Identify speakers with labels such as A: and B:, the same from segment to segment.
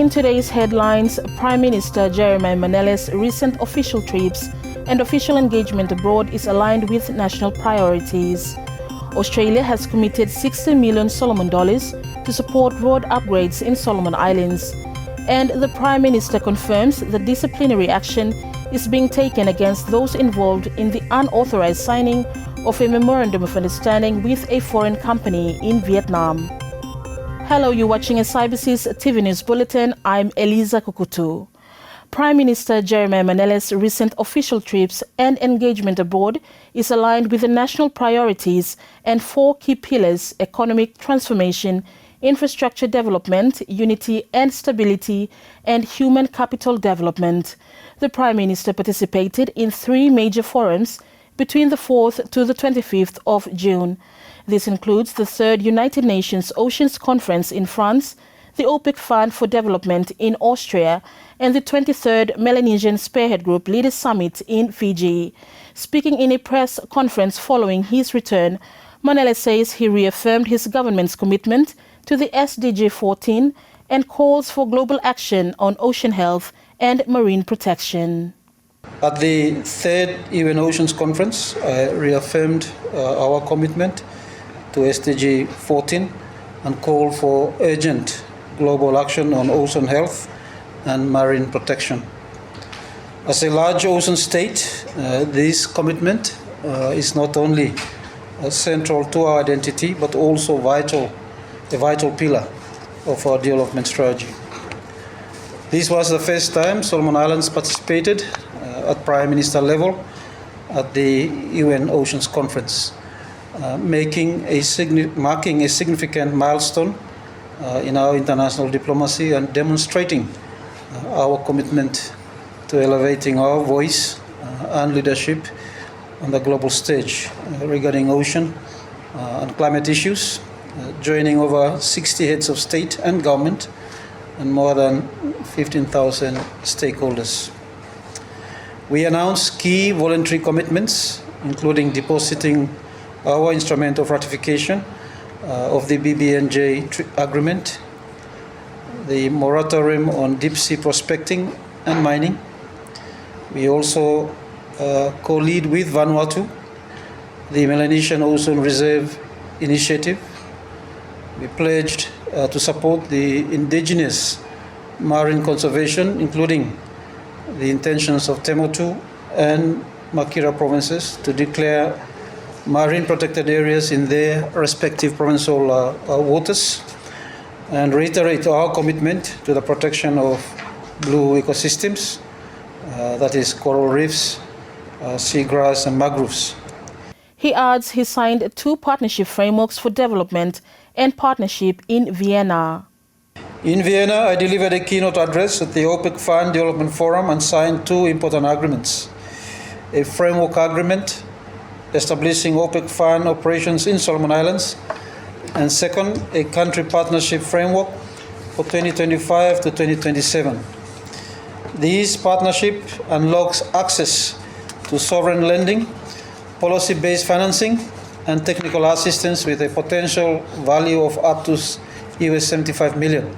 A: In today's headlines, Prime Minister Jeremy Manella's recent official trips and official engagement abroad is aligned with national priorities. Australia has committed $60 million Solomon dollars to support road upgrades in Solomon Islands. And the Prime Minister confirms that disciplinary action is being taken against those involved in the unauthorized signing of a memorandum of understanding with a foreign company in Vietnam. Hello, you're watching SIBC's TV News Bulletin. I'm Eliza Kukutu. Prime Minister Jeremy Manella's recent official trips and engagement abroad is aligned with the national priorities and four key pillars: economic transformation, infrastructure development, unity and stability, and human capital development. The Prime Minister participated in three major forums between the 4th to the 25th of June. This includes the 3rd United Nations Oceans Conference in France, the OPEC Fund for Development in Austria, and the 23rd Melanesian Spearhead Group Leaders Summit in Fiji. Speaking in a press conference following his return, Manella says he reaffirmed his government's commitment to the SDG 14 and calls for global action on ocean health and marine protection.
B: At the 3rd UN Oceans Conference, I reaffirmed our commitment to SDG 14 and called for urgent global action on ocean health and marine protection. As a large ocean state, this commitment is not only central to our identity, but also a vital pillar of our development strategy. This was the first time Solomon Islands participated at Prime Minister level at the UN Oceans Conference, marking a significant milestone in our international diplomacy and demonstrating our commitment to elevating our voice and leadership on the global stage regarding ocean and climate issues, joining over 60 heads of state and government and more than 15,000 stakeholders. We announced key voluntary commitments, including depositing our instrument of ratification of the BBNJ agreement, the moratorium on deep sea prospecting and mining. We also co-lead with Vanuatu the Melanesian Ocean Reserve Initiative. We pledged to support the indigenous marine conservation, including the intentions of Temotu and Makira provinces to declare marine protected areas in their respective provincial waters, and reiterate our commitment to the protection of blue ecosystems, that is coral reefs, seagrass and mangroves.
A: He adds he signed 2 partnership frameworks for development and partnership in Vienna.
B: In Vienna, I delivered a keynote address at the OPEC Fund Development Forum and signed 2 important agreements: a framework agreement establishing OPEC Fund operations in Solomon Islands, and second, a country partnership framework for 2025 to 2027. This partnership unlocks access to sovereign lending, policy-based financing, and technical assistance with a potential value of up to $75 million.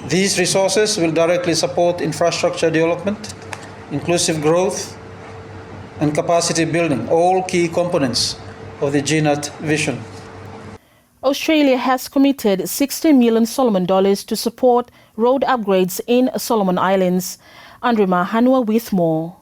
B: These resources will directly support infrastructure development, inclusive growth, and capacity building, all key components of the GNAT vision.
A: Australia has committed $60 million Solomon dollars to support road upgrades in Solomon Islands. Andrima Hanua with more.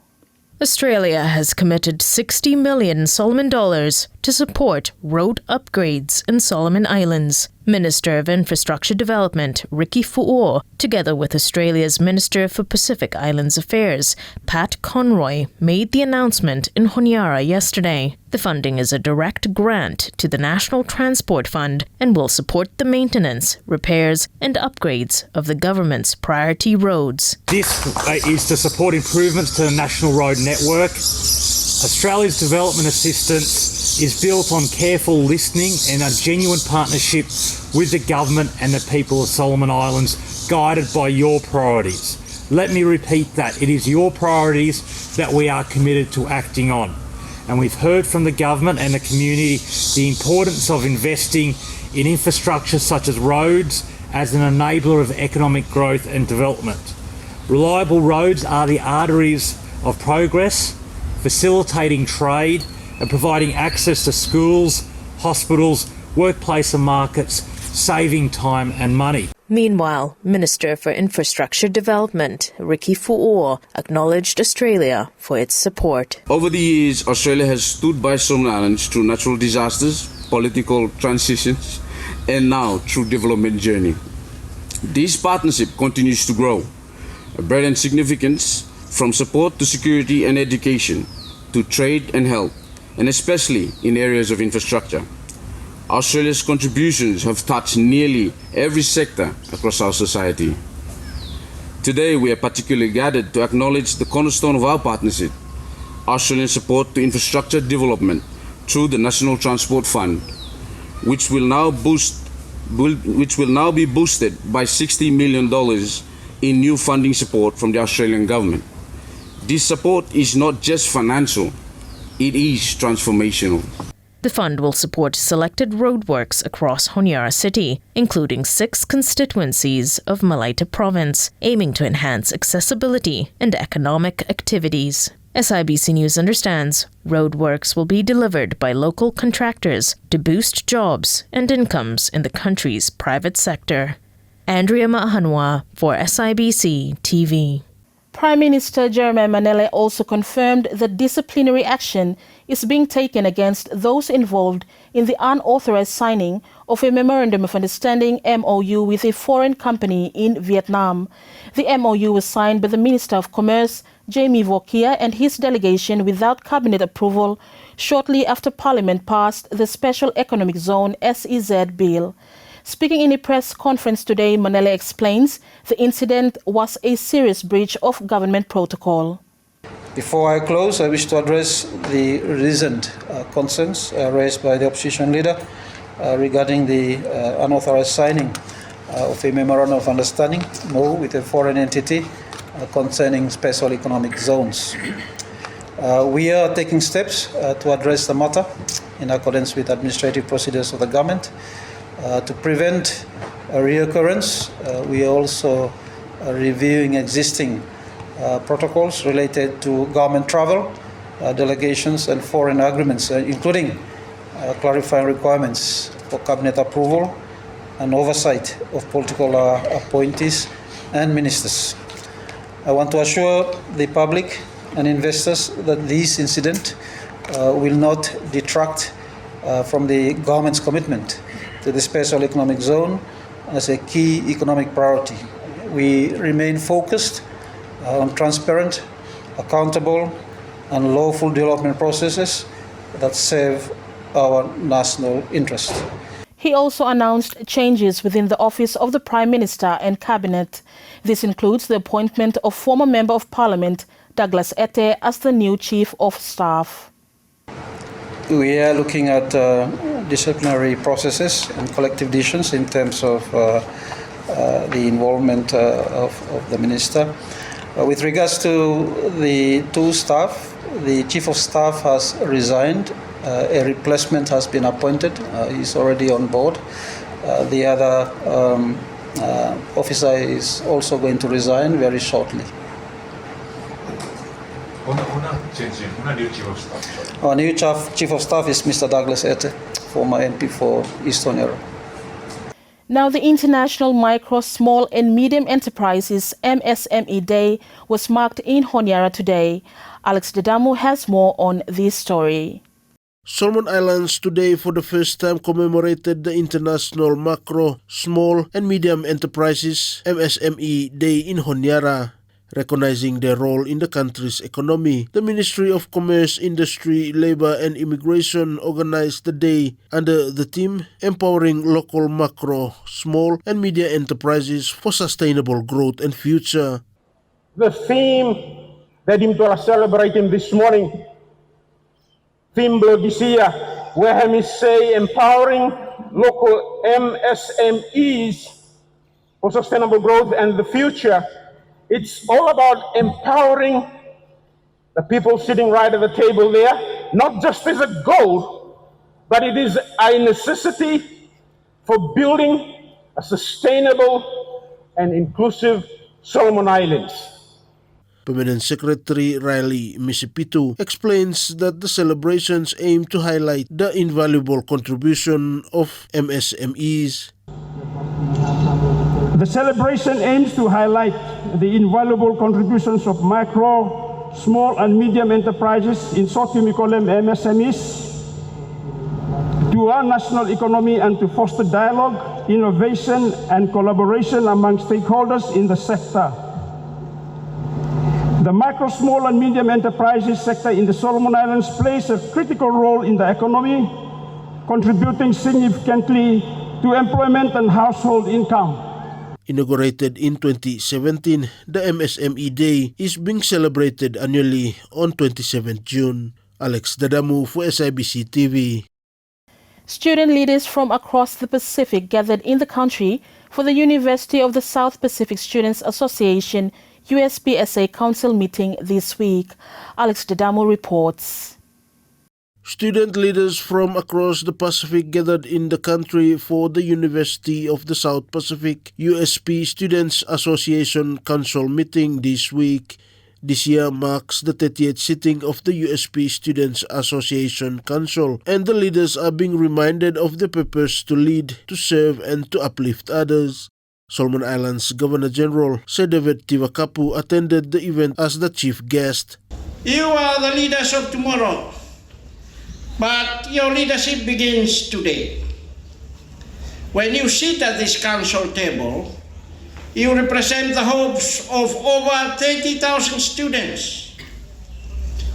C: Australia has committed $60 million Solomon dollars to support road upgrades in Solomon Islands. Minister of Infrastructure Development Ricky Fu'o, together with Australia's Minister for Pacific Islands Affairs Pat Conroy, made the announcement in Honiara yesterday. The funding is a direct grant to the National Transport Fund and will support the maintenance, repairs and upgrades of the government's priority roads.
D: This is to support improvements to the national road network. Australia's development assistance is built on careful listening and a genuine partnership with the government and the people of Solomon Islands, guided by your priorities. Let me repeat that. It is your priorities that we are committed to acting on. And we've heard from the government and the community the importance of investing in infrastructure such as roads as an enabler of economic growth and development. Reliable roads are the arteries of progress, facilitating trade and providing access to schools, hospitals, workplace and markets, saving time and money.
C: Meanwhile, Minister for Infrastructure Development, Ricky Fu'o, acknowledged Australia for its support.
E: Over the years, Australia has stood by Solomon Islands through natural disasters, political transitions, and now through development journey. This partnership continues to grow, breadth and significance from support to security and education, to trade and health, and especially in areas of infrastructure. Australia's contributions have touched nearly every sector across our society. Today, we are particularly gathered to acknowledge the cornerstone of our partnership, Australian support to infrastructure development through the National Transport Fund, which will now be boosted by $60 million in new funding support from the Australian government. This support is not just financial, it is transformational.
C: The fund will support selected roadworks across Honiara City, including 6 constituencies of Malaita Province, aiming to enhance accessibility and economic activities. SIBC News understands roadworks will be delivered by local contractors to boost jobs and incomes in the country's private sector. Andrea Mahanwa for SIBC TV.
A: Prime Minister Jeremiah Manella also confirmed that disciplinary action is being taken against those involved in the unauthorized signing of a Memorandum of Understanding MOU with a foreign company in Vietnam. The MOU was signed by the Minister of Commerce, Jamie Vokia, and his delegation without cabinet approval shortly after Parliament passed the Special Economic Zone SEZ bill. Speaking in a press conference today, Manella explains the incident was a serious breach of government protocol.
B: Before I close, I wish to address the recent concerns raised by the opposition leader regarding the unauthorized signing of a Memorandum of Understanding MOU with a foreign entity concerning special economic zones. We are taking steps to address the matter in accordance with administrative procedures of the government. To prevent a reoccurrence, we are also reviewing existing protocols related to government travel, delegations and foreign agreements, including clarifying requirements for cabinet approval and oversight of political appointees and ministers. I want to assure the public and investors that this incident will not detract from the government's commitment to the Special Economic Zone as a key economic priority. We remain focused on transparent, accountable, and lawful development processes that serve our national interest.
A: He also announced changes within the office of the Prime Minister and Cabinet. This includes the appointment of former Member of Parliament Douglas Ette as the new Chief of Staff.
B: We are looking at disciplinary processes and collective decisions in terms of the involvement of the Minister. With regards to the 2 staff, the Chief of Staff has resigned. A replacement has been appointed. He's already on board. The other officer is also going to resign very shortly. Our new Chief of Staff is Mr. Douglas Ette, former MP for East Honiara.
A: Now, the International Micro, Small and Medium Enterprises MSME Day was marked in Honiara today. Alex Dedamu has more on this story.
F: Solomon Islands today for the first time commemorated the International Macro, Small and Medium Enterprises MSME Day in Honiara. Recognizing their role in the country's economy, the Ministry of Commerce, Industry, Labour and Immigration organized the day under the theme Empowering Local Macro, Small and Medium Enterprises for Sustainable Growth and Future.
G: The theme that we are celebrating this morning, theme this year, where we say empowering local MSMEs for sustainable growth and the future. It's all about empowering the people sitting right at the table there, not just as a goal, but it is a necessity for building a sustainable and inclusive Solomon Islands.
F: Permanent Secretary Riley Misipitu explains that the celebrations aim to highlight the invaluable contribution of MSMEs.
G: The celebration aims to highlight the invaluable contributions of micro, small and medium enterprises, in short we call them MSMEs, to our national economy and to foster dialogue, innovation and collaboration among stakeholders in the sector. The micro, small and medium enterprises sector in the Solomon Islands plays a critical role in the economy, contributing significantly to employment and household income.
F: Inaugurated in 2017, the MSME Day is being celebrated annually on 27 June. Alex Dadamu for SIBC TV.
A: Student leaders from across the Pacific gathered in the country for the University of the South Pacific Students Association USPSA Council meeting this week. Alex Dadamu reports.
F: Student leaders from across the Pacific gathered in the country for the University of the South Pacific USP Students Association Council meeting this week. This year marks the 30th sitting of the USP Students Association Council, and the leaders are being reminded of the purpose to lead, to serve, and to uplift others. Solomon Islands Governor General Sir David Tivakapu attended the event as the chief guest.
H: You are the leaders of tomorrow, but your leadership begins today. When you sit at this council table, you represent the hopes of over 30,000 students.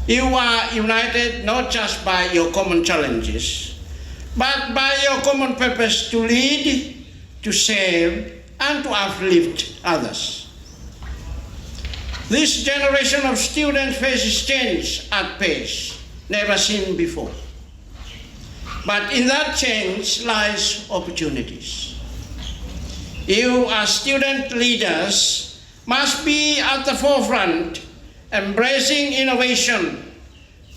H: You are united not just by your common challenges, but by your common purpose to lead, to serve, and to uplift others. This generation of students faces change at pace never seen before. But in that change lies opportunities. You as student leaders must be at the forefront, embracing innovation,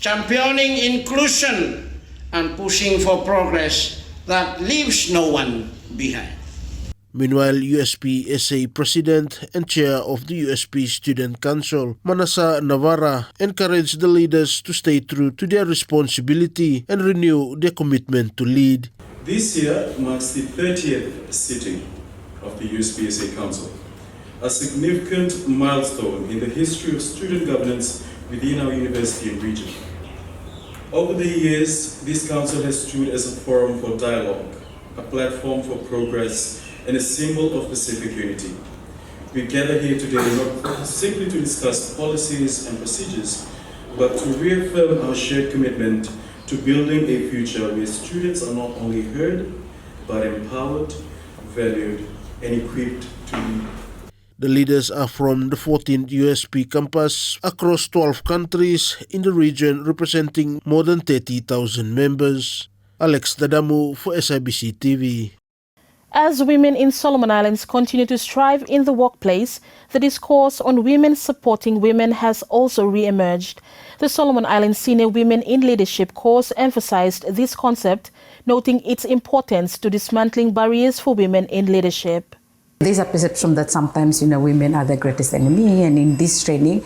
H: championing inclusion, and pushing for progress that leaves no one behind.
F: Meanwhile, USPSA President and Chair of the USP Student Council, Manessa Navarra, encouraged the leaders to stay true to their responsibility and renew their commitment to lead.
I: This year marks the 30th sitting of the USPSA Council, a significant milestone in the history of student governance within our university and region. Over the years, this council has stood as a forum for dialogue, a platform for progress, and a symbol of Pacific unity. We gather here today not simply to discuss policies and procedures, but to reaffirm our shared commitment to building a future where students are not only heard, but empowered, valued, and equipped to lead.
F: The leaders are from the 14th USP campus across 12 countries in the region, representing more than 30,000 members. Alex Dadamu for SIBC TV.
A: As women in Solomon Islands continue to strive in the workplace, the discourse on women supporting women has also re-emerged. The Solomon Islands Senior Women in Leadership course emphasized this concept, noting its importance to dismantling barriers for women in leadership.
J: There's a perception that sometimes, women are the greatest enemy, and in this training,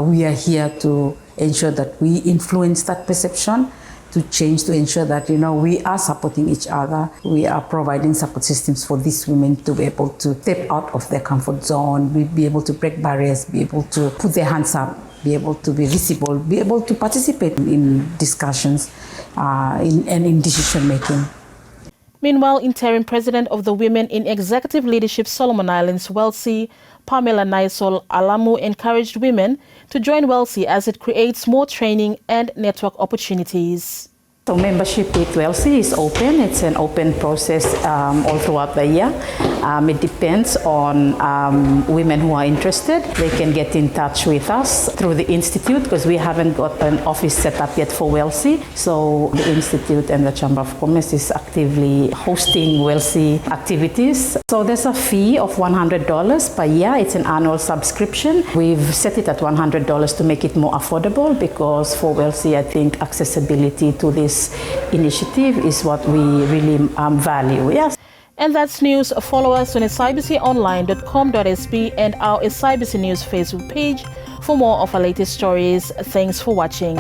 J: we are here to ensure that we influence that perception, to change, to ensure that, we are supporting each other. We are providing support systems for these women to be able to step out of their comfort zone, be able to break barriers, be able to put their hands up, be able to be visible, be able to participate in discussions and in decision making.
A: Meanwhile, interim president of the Women in Executive Leadership Solomon Islands, WELSI, Pamela Naisol Alamu, encouraged women to join WELSI as it creates more training and network opportunities.
J: So membership with WELSI is open. It's an open process all throughout the year. It depends on women who are interested. They can get in touch with us through the Institute, because we haven't got an office set up yet for WELSI. So the Institute and the Chamber of Commerce is actively hosting WELSI activities. So there's a fee of $100 per year. It's an annual subscription. We've set it at $100 to make it more affordable, because for WELSI, I think accessibility to this initiative is what we really value. Yes.
A: And that's news. Follow us on SIBConline.com.sb and our SIBC News Facebook page for more of our latest stories. Thanks for watching.